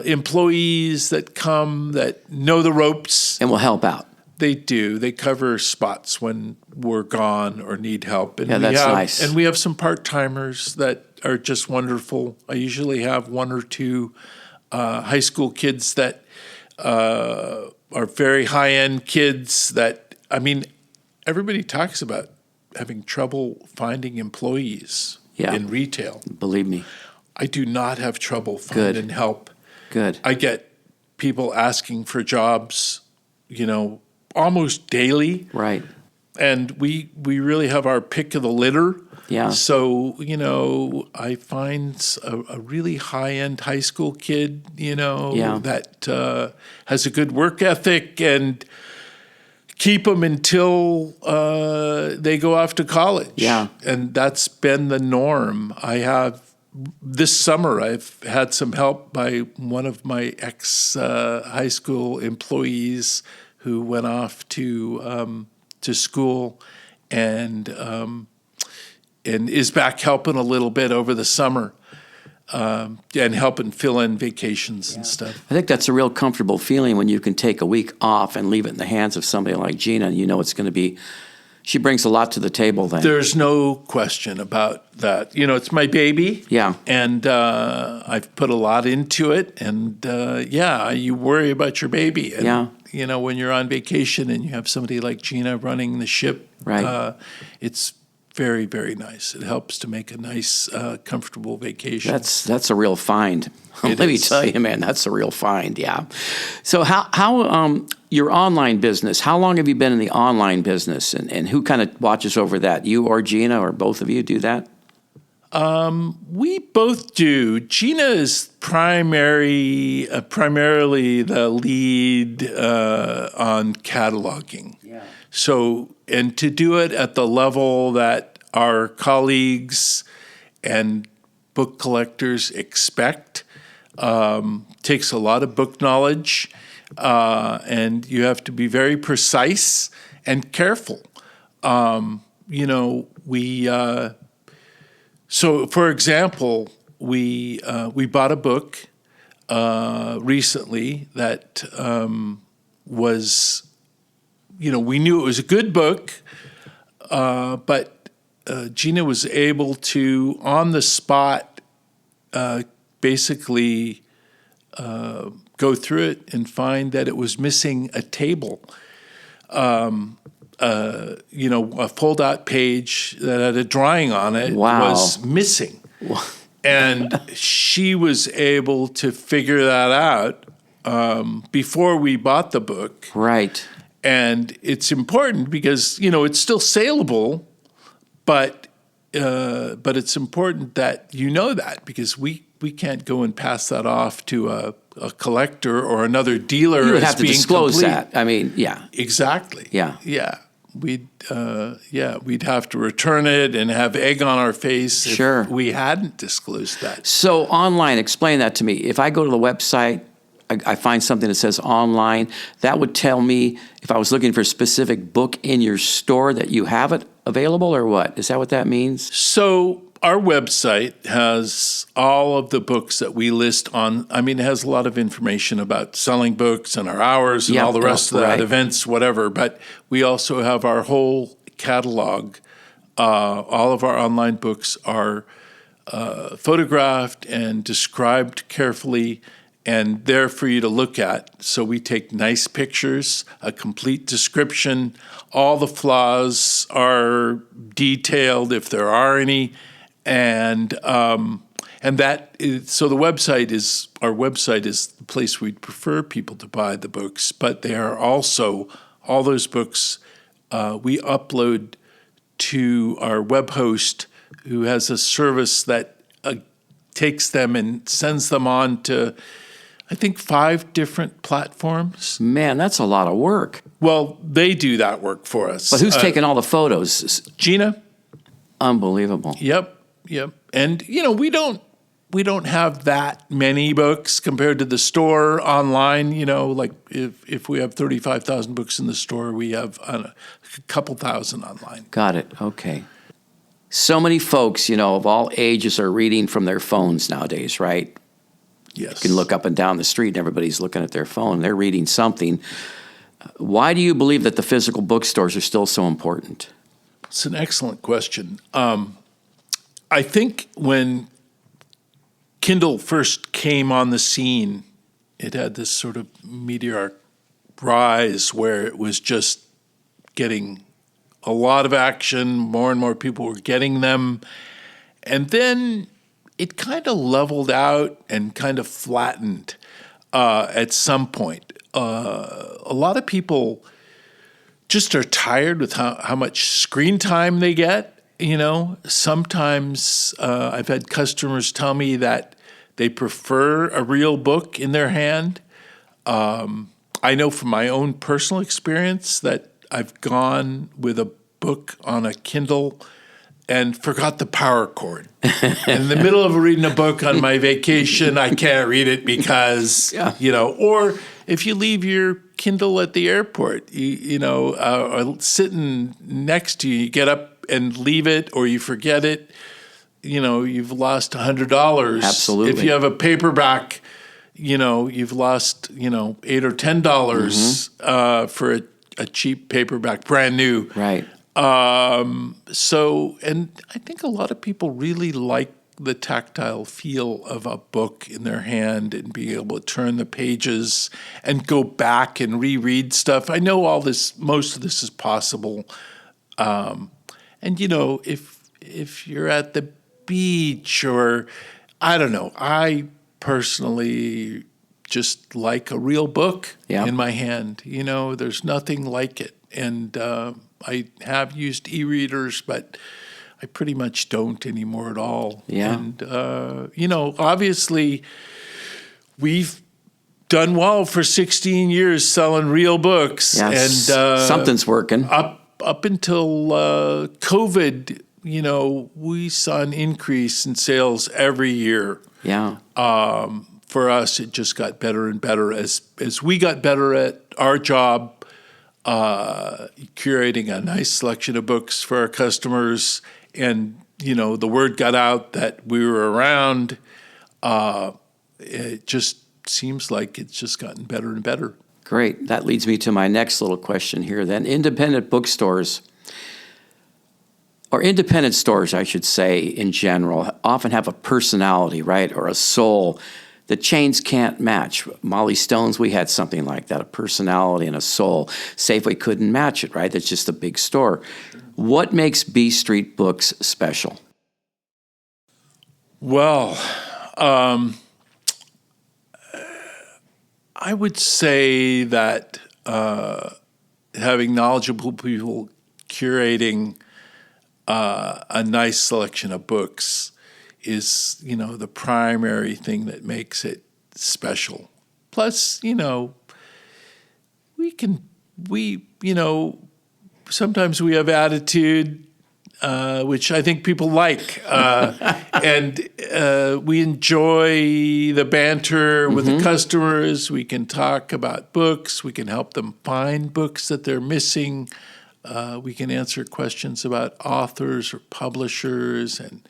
employees that come that know the ropes. And will help out. They do. They cover spots when we're gone or need help. And that's nice. And we have some part-timers that are just wonderful. I usually have one or two high school kids that are very high-end kids that, everybody talks about having trouble finding employees in retail. Believe me. I do not have trouble finding help. Good. I get people asking for jobs, almost daily. Right. And we really have our pick of the litter. Yeah. So, I find a really high-end high school kid, that has a good work ethic, and keep them until they go off to college. Yeah. And that's been the norm. This summer, I've had some help by one of my ex-high school employees who went off to school and is back helping a little bit over the summer and helping fill in vacations and stuff. I think that's a real comfortable feeling when you can take a week off and leave it in the hands of somebody like Gina. It's going to be, she brings a lot to the table then. There's no question about that. It's my baby. Yeah. And I've put a lot into it. And you worry about your baby. And, when you're on vacation and you have somebody like Gina running the ship, right. It's very, very nice. It helps to make a nice, comfortable vacation. That's a real find. Let me tell you, man, that's a real find. Yeah. So how your online business? How long have you been in the online business, and who kind of watches over that? You or Gina, or both of you do that? We both do. Gina is primarily the lead on cataloging. Yeah. So, and to do it at the level that our colleagues and book collectors expect takes a lot of book knowledge, and you have to be very precise and careful. So, for example, we bought a book recently that was, we knew it was a good book, but Gina was able to, on the spot, basically go through it and find that it was missing a table. A fold-out page that had a drawing on it was missing. Wow. And she was able to figure that out before we bought the book. Right. And it's important because, it's still saleable, but it's important that you know that, because we we can't go and pass that off to a collector or another dealer. You would as have to being disclose complete. that. I mean, yeah. Exactly. Yeah. Yeah. We'd have to return it and have egg on our face if we hadn't disclosed that. So online, explain that to me. If I go to the website, I find something that says online, that would tell me if I was looking for a specific book in your store that you have it available, or what? Is that what that means? So our website has all of the books that we list on. I mean, it has a lot of information about selling books and our hours and all the rest of that, events, whatever. But we also have our whole catalog. All of our online books are photographed and described carefully and there for you to look at. So we take nice pictures, a complete description. All the flaws are detailed if there are any. And that is, so our website is the place we'd prefer people to buy the books, but they are also, all those books we upload to our web host, who has a service that takes them and sends them on to, I think, 5 different platforms. Man, that's a lot of work. Well, they do that work for us. But who's taking all the photos? Gina. Unbelievable. Yep. And we don't have that many books compared to the store online. Like if we have 35,000 books in the store, we have a couple thousand online. Got it. Okay. So many folks, of all ages are reading from their phones nowadays, right? Yes. You can look up and down the street and everybody's looking at their phone. They're reading something. Why do you believe that the physical bookstores are still so important? It's an excellent question. I think when Kindle first came on the scene, it had this sort of meteoric rise where it was just getting a lot of action. More and more people were getting them. And then it kind of leveled out and kind of flattened at some point. A lot of people just are tired with how much screen time they get. Sometimes I've had customers tell me that they prefer a real book in their hand. I know from my own personal experience that I've gone with a book on a Kindle and forgot the power cord. In the middle of reading a book on my vacation, I can't read it because, or if you leave your Kindle at the airport, or sitting next to you, you get up and leave it, or you forget it, you've lost $100. Absolutely. If you have a paperback, you've lost, $8 or $10 for a cheap paperback, brand new. Right. So, and I think a lot of people really like the tactile feel of a book in their hand and being able to turn the pages and go back and reread stuff. I know most of this is possible. And if you're at the beach or, I don't know, I personally just like a real book in my hand. There's nothing like it. And I have used e-readers, but I pretty much don't anymore at all. Yeah. And, obviously we've done well for 16 years selling real books. Yes. And something's working. Up until COVID, we saw an increase in sales every year. Yeah. For us, it just got better and better as we got better at our job, curating a nice selection of books for our customers, and the word got out that we were around. It just seems like it's just gotten better and better. Great. That leads me to my next little question here then. Independent bookstores, or independent stores, I should say, in general, often have a personality, right, or a soul that chains can't match. Molly Stone's, we had something like that, a personality and a soul. Safeway couldn't match it, right? It's just a big store. What makes B Street Books special? Well, I would say that having knowledgeable people curating a nice selection of books is, the primary thing that makes it special. Plus, sometimes we have attitude, which I think people like. And we enjoy the banter with the customers. We can talk about books. We can help them find books that they're missing. We can answer questions about authors or publishers and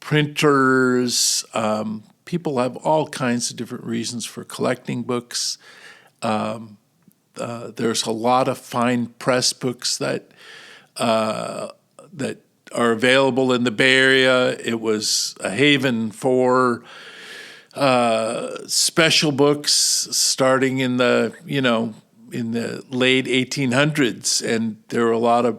printers. People have all kinds of different reasons for collecting books. There's a lot of fine press books that are available in the Bay Area. It was a haven for special books starting in the late 1800s, and there were a lot of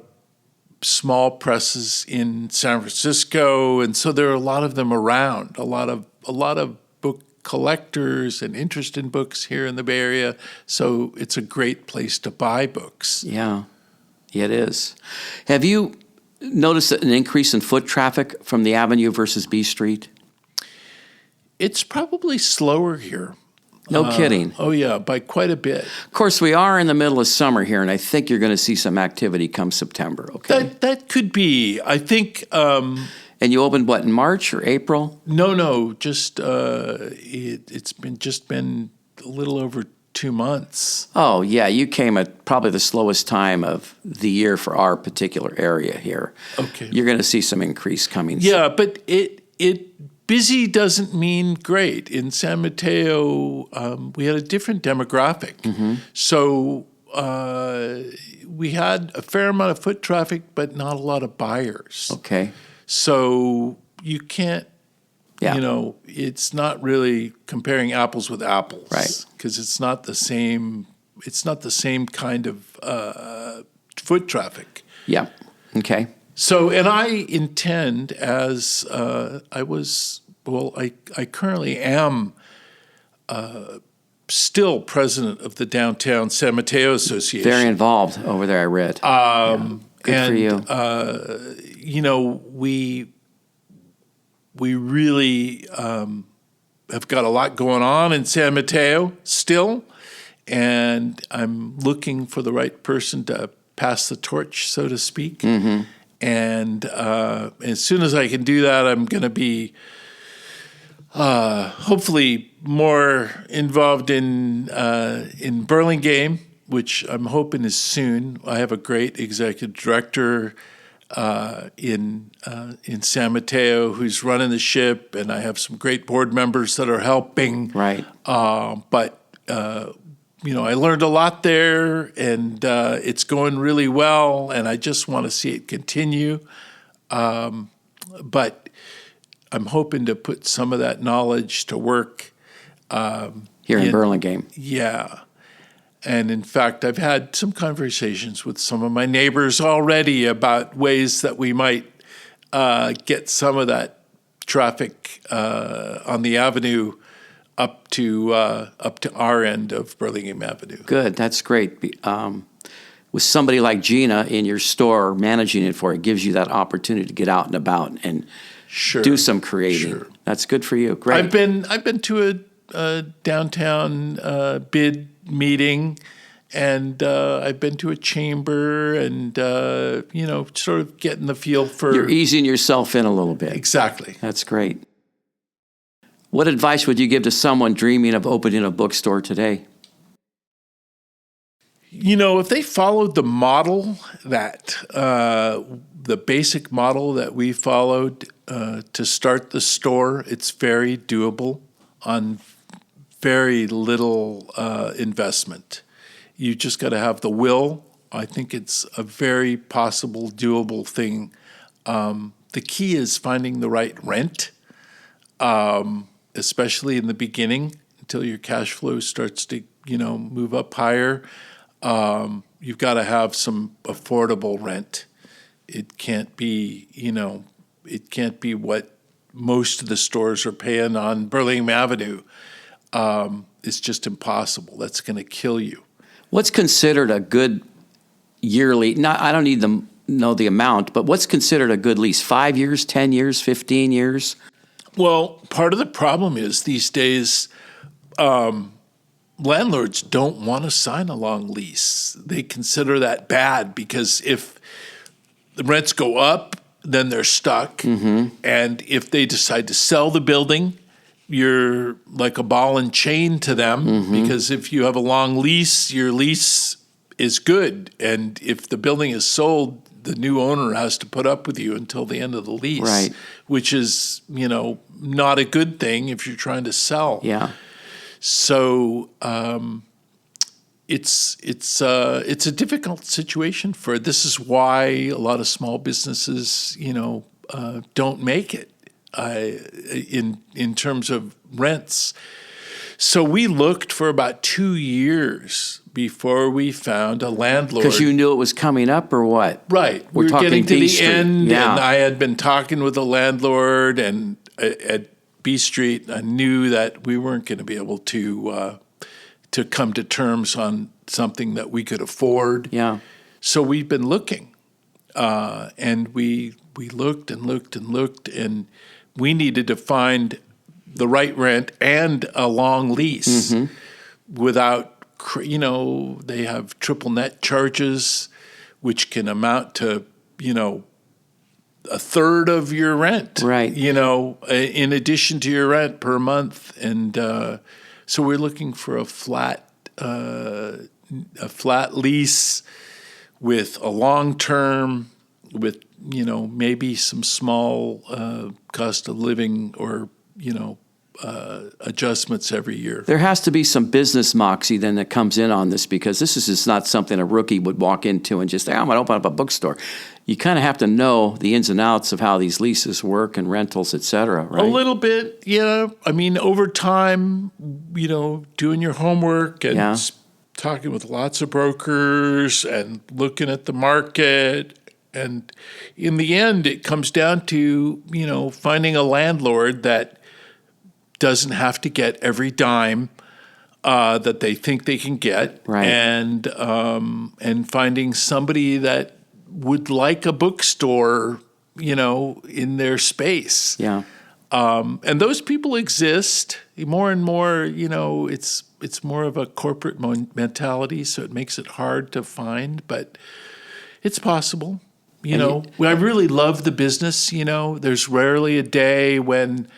small presses in San Francisco, and so there are a lot of them around. A lot of book collectors and interest in books here in the Bay Area. So it's a great place to buy books. Yeah, it is. Have you noticed an increase in foot traffic from the Avenue versus B Street? It's probably slower here. No kidding. Oh, yeah, by quite a bit. Of course, we are in the middle of summer here, and I think you're going to see some activity come September, okay? That could be. I think... and you opened, what, in March or April? No, just it's been a little over 2 months. Oh, yeah, you came at probably the slowest time of the year for our particular area here. Okay. You're going to see some increase coming. Yeah, but it busy doesn't mean great. In San Mateo, we had a different demographic. Mm-hmm. So we had a fair amount of foot traffic, but not a lot of buyers. Okay. So you can't, it's not really comparing apples with apples. Right. Because it's not the same kind of foot traffic. Yeah. Okay. So, and I intend, as I currently am still president of the Downtown San Mateo Association. Very involved over there, I read. Good for you. We really have got a lot going on in San Mateo still, and I'm looking for the right person to pass the torch, so to speak. Mm-hmm. And as soon as I can do that, I'm going to be hopefully more involved in Burlingame, which I'm hoping is soon. I have a great executive director in San Mateo who's running the ship, and I have some great board members that are helping. Right. But I learned a lot there, and it's going really well, and I just want to see it continue. But I'm hoping to put some of that knowledge to work. Here in Burlingame. Yeah. And in fact, I've had some conversations with some of my neighbors already about ways that we might get some of that traffic on the avenue up to our end of Burlingame Avenue. Good, that's great. With somebody like Gina in your store managing it for you, it gives you that opportunity to get out and about and do some creating. Sure. That's good for you. Great. I've been to a downtown bid meeting, and I've been to a chamber, and sort of getting the feel for. You're easing yourself in a little bit. Exactly. That's great. What advice would you give to someone dreaming of opening a bookstore today? If they followed the model that, the basic model that we followed to start the store, it's very doable on very little investment. You just got to have the will. I think it's a very possible, doable thing. The key is finding the right rent. Especially in the beginning, until your cash flow starts to, move up higher. You've got to have some affordable rent. It can't be, what most of the stores are paying on Burlingame Avenue. It's just impossible. That's going to kill you. What's considered a good yearly, I don't need to know the amount, but what's considered a good lease? 5 years, 10 years, 15 years? Well, part of the problem is these days, landlords don't want to sign a long lease. They consider that bad because if the rents go up, then they're stuck. Mm-hmm. And if they decide to sell the building, you're like a ball and chain to them, mm-hmm. because if you have a long lease, your lease is good. And if the building is sold, the new owner has to put up with you until the end of the lease, right. which is, not a good thing if you're trying to sell. Yeah. So it's a difficult situation this is why a lot of small businesses, don't make it in terms of rents. So we looked for about 2 years before we found a landlord. Because you knew it was coming up, or what? Right. We're talking getting to B the Street. end, yeah. and I had been talking with the landlord, and at B Street, I knew that we weren't going to be able to come to terms on something that we could afford. Yeah. So we've been looking, and we looked and looked and looked, and we needed to find the right rent and a long lease, mm-hmm. without, they have triple net charges, which can amount to, a third of your rent, right? In addition to your rent per month, and so we're looking for a flat lease with a long term, with maybe some small cost of living or adjustments every year. There has to be some business moxie then that comes in on this, because this is just not something a rookie would walk into and just say, I'm going to open up a bookstore. You kind of have to know the ins and outs of how these leases work and rentals, et cetera, right? A little bit, yeah. I mean, over time, doing your homework and talking with lots of brokers and looking at the market. And in the end, it comes down to, finding a landlord that doesn't have to get every dime that they think they can get, right. And finding somebody that would like a bookstore, in their space. Yeah. And those people exist more and more. It's more of a corporate mentality, so it makes it hard to find, but it's possible. I really love the business. There's rarely a day when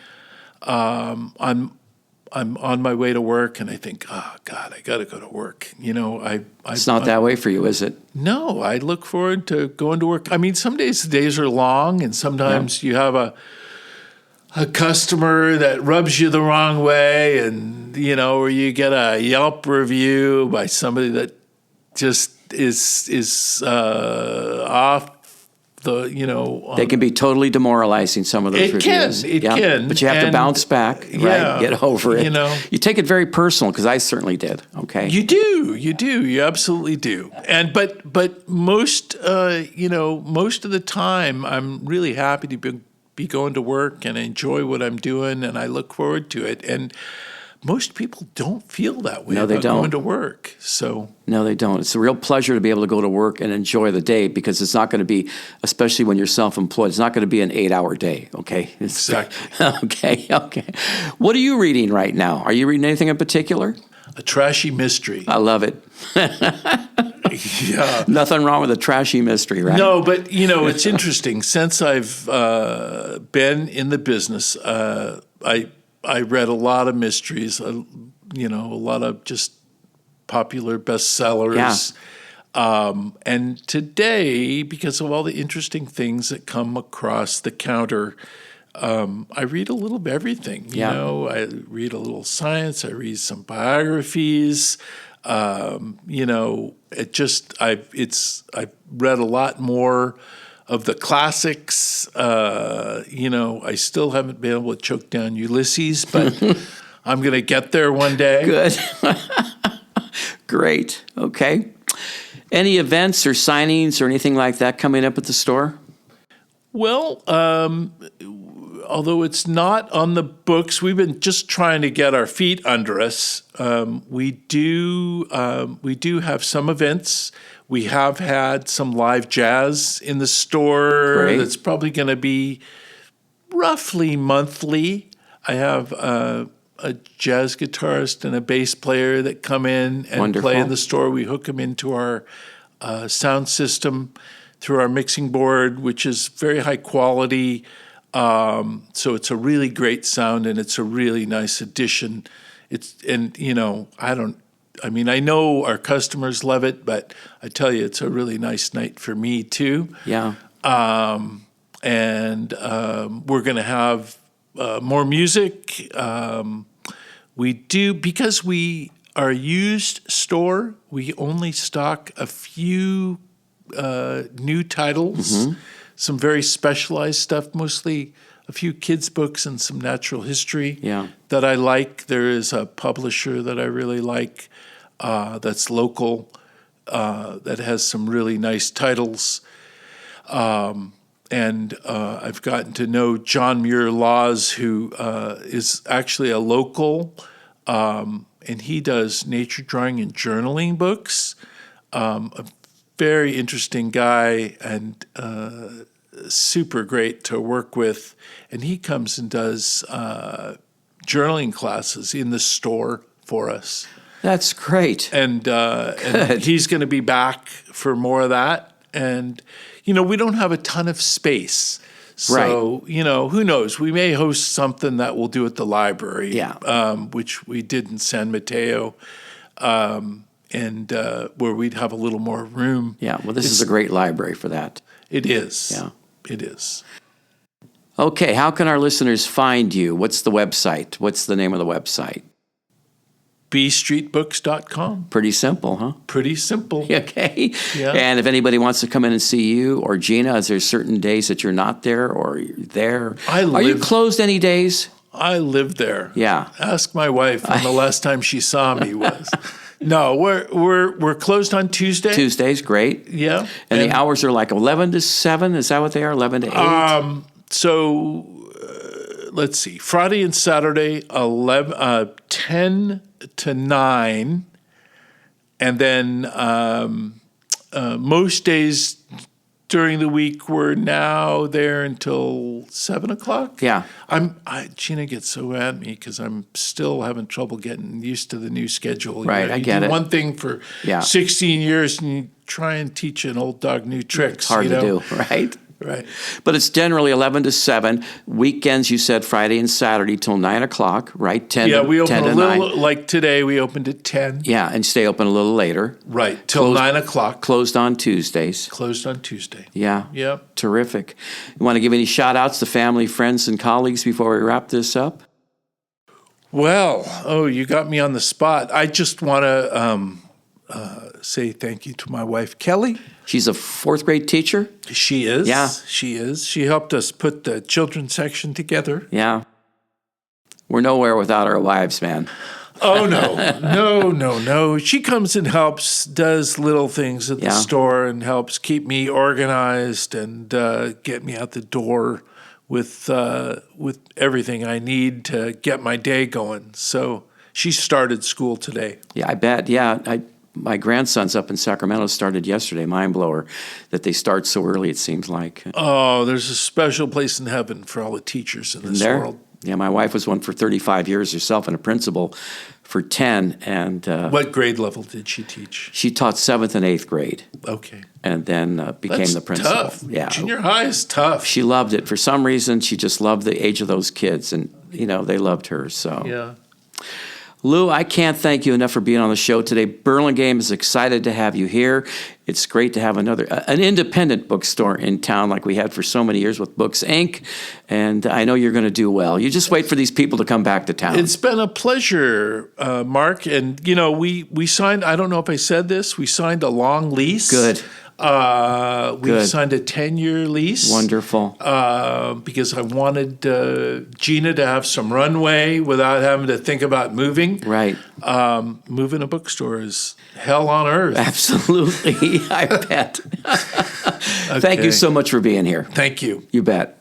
I'm on my way to work and I think, oh God, I got to go to work. It's not that way for you, is it? No, I look forward to going to work. I mean, some days the days are long, and sometimes you have a customer that rubs you the wrong way, and or you get a Yelp review by somebody that just is off. They can be totally demoralizing, some of those reviews. It can. But you have to bounce back, right? Yeah, get over it. You take it very personal, because I certainly did. Okay. You do. You absolutely do. And but most most of the time, I'm really happy to be going to work and enjoy what I'm doing, and I look forward to it. And most people don't feel that way about going to work. So no, they don't. It's a real pleasure to be able to go to work and enjoy the day, because it's not going to be, especially when you're self-employed, it's not going to be an 8-hour day, okay? Exactly. Okay. What are you reading right now? Are you reading anything in particular? A trashy mystery. I love it. Yeah. Nothing wrong with a trashy mystery, right? No, but, it's interesting. Since I've been in the business, I read a lot of mysteries, a lot of just popular bestsellers. Yeah. And today, because of all the interesting things that come across the counter, I read a little of everything. I read a little science. I read some biographies. I've read a lot more of the classics. I still haven't been able to choke down Ulysses, but I'm going to get there one day. Good. Great. Okay. Any events or signings or anything like that coming up at the store? Well, although it's not on the books, we've been just trying to get our feet under us. We do have some events. We have had some live jazz in the store. Great. That's probably going to be roughly monthly. I have a jazz guitarist and a bass player that come in and Wonderful. play in the store. We hook them into our sound system through our mixing board, which is very high quality. So it's a really great sound, and it's a really nice addition. I know our customers love it, but I tell you, it's a really nice night for me too. Yeah. We're going to have more music. We do, because we are a used store, we only stock a few new titles, some very specialized stuff, mostly a few kids' books and some natural history that I like. There is a publisher that I really like that's local, that has some really nice titles. I've gotten to know John Muir Laws, who is actually a local, and he does nature drawing and journaling books. A very interesting guy and super great to work with. And he comes and does journaling classes in the store for us. That's great. And he's going to be back for more of that. And, we don't have a ton of space. So, who knows? We may host something that we'll do at the library, which we did in San Mateo, and where we'd have a little more room. Yeah, well, this is a great library for that. It is. Yeah. It is. Okay, how can our listeners find you? What's the website? What's the name of the website? bstreetbooks.com. Pretty simple, huh? Pretty simple. Okay. Yeah. And if anybody wants to come in and see you or Gina, is there certain days that you're not there or you're there? Are you closed any days? I live there. Yeah. Ask my wife when the last time she saw me was. No, we're closed on Tuesday. Tuesdays, great. Yeah. And the hours are like 11 to 7? Is that what they are, 11 to 8? Let's see. Friday and Saturday, 10 to 9. And then most days during the week, we're now there until 7 o'clock. Yeah. Gina gets so mad at me because I'm still having trouble getting used to the new schedule. Right, I get it. You do one thing for 16 years and you try and teach an old dog new tricks. It's hard to do, right? Right. But it's generally 11 to 7. Weekends, you said Friday and Saturday till 9 o'clock, right? 10 yeah, we open 10 a to little, 9. like today, we opened at 10. Yeah, and stay open a little later. Right, till 9 o'clock. Closed on Tuesdays. Closed on Tuesday. Yeah. Yep. Terrific. You want to give any shout-outs to family, friends, and colleagues before we wrap this up? Well, you got me on the spot. I just want to say thank you to my wife, Kelly. She's a fourth grade teacher? She is. Yeah. She is. She helped us put the children's section together. Yeah. We're nowhere without our wives, man. Oh, no. She comes and helps, does little things at the store and helps keep me organized and get me out the door with everything I need to get my day going. So she started school today. Yeah, I bet. Yeah, my grandson's up in Sacramento started yesterday. Mind blower that they start so early, it seems like. Oh, there's a special place in heaven for all the teachers in this world. Yeah, my wife was one for 35 years herself and a principal for 10. And what grade level did she teach? She taught 7th and 8th grade. Okay. And then became the principal. Tough. Yeah. Junior high is tough. She loved it. For some reason, she just loved the age of those kids. And, they loved her. So. Yeah. Lou, I can't thank you enough for being on the show today. Burlingame is excited to have you here. It's great to have an independent bookstore in town like we had for so many years with Books Inc. And I know you're going to do well. You just wait for these people to come back to town. It's been a pleasure, Mark. And, we signed, I don't know if I said this, we signed a long lease. Good. We signed a 10-year lease. Wonderful. Because I wanted Gina to have some runway without having to think about moving. Right. Moving a bookstore is hell on earth. Absolutely. I bet. Okay. Thank you so much for being here. Thank you. You bet.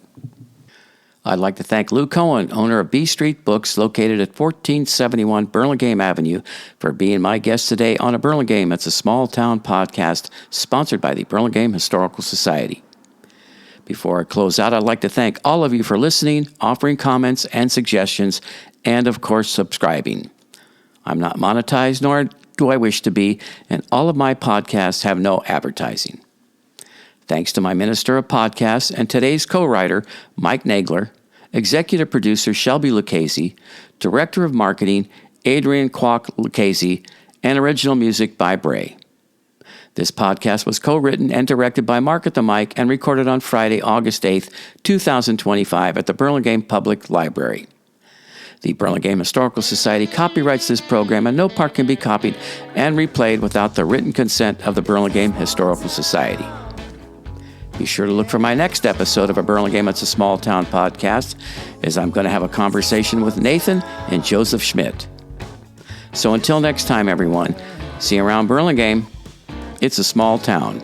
I'd like to thank Lou Cohen, owner of B Street Books, located at 1471 Burlingame Avenue, for being my guest today on A Burlingame. It's a small town podcast sponsored by the Burlingame Historical Society. Before I close out, I'd like to thank all of you for listening, offering comments and suggestions, and of course, subscribing. I'm not monetized, nor do I wish to be, and all of my podcasts have no advertising. Thanks to my Minister of Podcasts and today's co-writer, Mike Nagler, Executive Producer Shelby Lucchese, Director of Marketing Adrian Kwok Lucchese, and original music by Bray. This podcast was co-written and directed by Mark at the Mic and recorded on Friday, August 8th, 2025 at the Burlingame Public Library. The Burlingame Historical Society copyrights this program, and no part can be copied and replayed without the written consent of the Burlingame Historical Society. Be sure to look for my next episode of A Burlingame It's a Small Town podcast, as I'm going to have a conversation with Nathan and Joseph Schmidt. So until next time, everyone, see you around Burlingame. It's a small town.